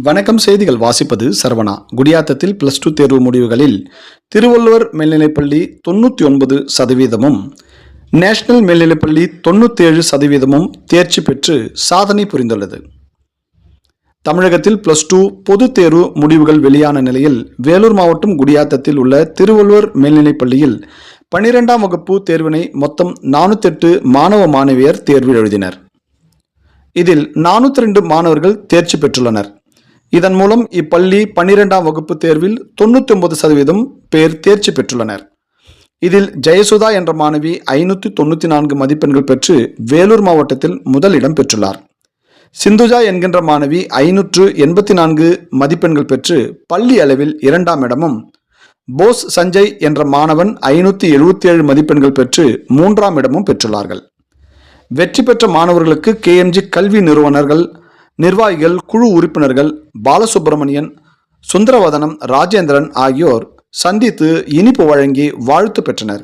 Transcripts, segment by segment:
வணக்கம். செய்திகள் வாசிப்பது சரவணா. குடியாத்தத்தில் +2 தேர்வு முடிவுகளில் திருவள்ளுவர் மேல்நிலைப்பள்ளி 99% நேஷனல் மேல்நிலைப்பள்ளி 97% தேர்ச்சி பெற்று சாதனை புரிந்துள்ளது. தமிழகத்தில் +2 பொதுத் தேர்வு முடிவுகள் வெளியான நிலையில் வேலூர் மாவட்டம் குடியாத்தத்தில் உள்ள திருவள்ளுவர் மேல்நிலைப்பள்ளியில் 12ஆம் வகுப்பு தேர்வினை மொத்தம் 408 மாணவ மாணவியர் தேர்வு எழுதினர். இதில் 402 மாணவர்கள் தேர்ச்சி பெற்றுள்ளனர். இதன் மூலம் இப்பள்ளி 12ஆம் வகுப்பு தேர்வில் 99% பேர் தேர்ச்சி பெற்றுள்ளனர். இதில் ஜெயசுதா என்ற மாணவி 594 மதிப்பெண்கள் பெற்று வேலூர் மாவட்டத்தில் முதலிடம் பெற்றுள்ளார். சிந்துஜா என்கின்ற மாணவி 584 மதிப்பெண்கள் பெற்று பள்ளி அளவில் 2ஆம் இடமும், போஸ் சஞ்சய் என்ற மாணவன் 577 மதிப்பெண்கள் பெற்று 3ஆம் இடமும் பெற்றுள்ளார்கள். வெற்றி பெற்ற மாணவர்களுக்கு KMG கல்வி நிறுவனர்கள், நிர்வாகிகள், குழு உறுப்பினர்கள் பாலசுப்பிரமணியன், சுந்தரவதனம், ராஜேந்திரன் ஆகியோர் சந்தித்து இனிப்பு வழங்கி வாழ்த்து பெற்றனர்.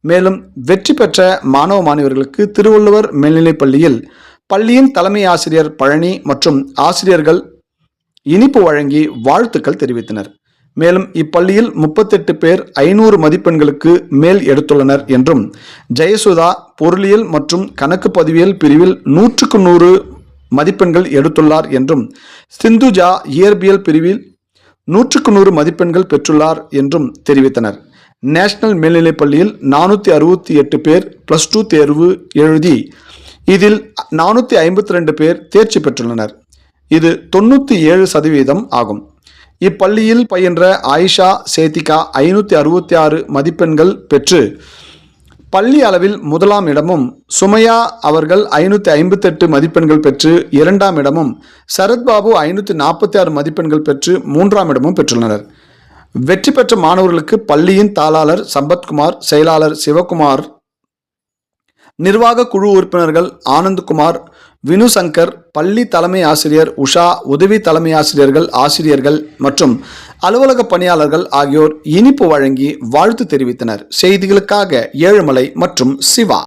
மேலும் வெற்றி பெற்ற மாணவ மாணவர்களுக்கு திருவள்ளுவர் மேல்நிலைப்பள்ளியில் பள்ளியின் தலைமை ஆசிரியர் பழனி மற்றும் ஆசிரியர்கள் இனிப்பு வழங்கி வாழ்த்துக்கள் தெரிவித்தனர். மேலும் இப்பள்ளியில் 38 பேர் 500 மதிப்பெண்களுக்கு மேல் எடுத்துள்ளனர் என்றும், ஜெயசுதா பொருளியல் மற்றும் கணக்கு பதிவியல் பிரிவில் 100க்கு 100 மதிப்பெண்கள் எடுத்துள்ளார் என்றும், சிந்துஜா இயற்பியல் பிரிவில் 100க்கு 100 மதிப்பெண்கள் பெற்றுள்ளார் என்றும் தெரிவித்தனர். நேஷனல் மேல்நிலைப்பள்ளியில் 468 பேர் +2 தேர்வு எழுதி இதில் 452 பேர் தேர்ச்சி பெற்றுள்ளனர். இது 97% ஆகும். இப்பள்ளியில் பயின்ற ஆயிஷா சேத்திகா 566 மதிப்பெண்கள் பெற்று பள்ளி அளவில் முதலாம் இடமும், சுமையா அவர்கள் 558 மதிப்பெண்கள் பெற்று 2ஆம் இடமும், சரத்பாபு 546 மதிப்பெண்கள் பெற்று 3ஆம் இடமும் பெற்றுள்ளனர். வெற்றி பெற்ற மாணவர்களுக்கு பள்ளியின் தாளாளர் சம்பத்குமார், செயலாளர் சிவகுமார், நிர்வாக குழு உறுப்பினர்கள் ஆனந்த்குமார், வினுசங்கர், பள்ளி தலைமை ஆசிரியர் உஷா, உதவி தலைமை ஆசிரியர்கள், ஆசிரியர்கள் மற்றும் அலுவலக பணியாளர்கள் ஆகியோர் இனிப்பு வழங்கி வாழ்த்து தெரிவித்தனர். செய்திகளுக்காக ஏழுமலை மற்றும் சிவா.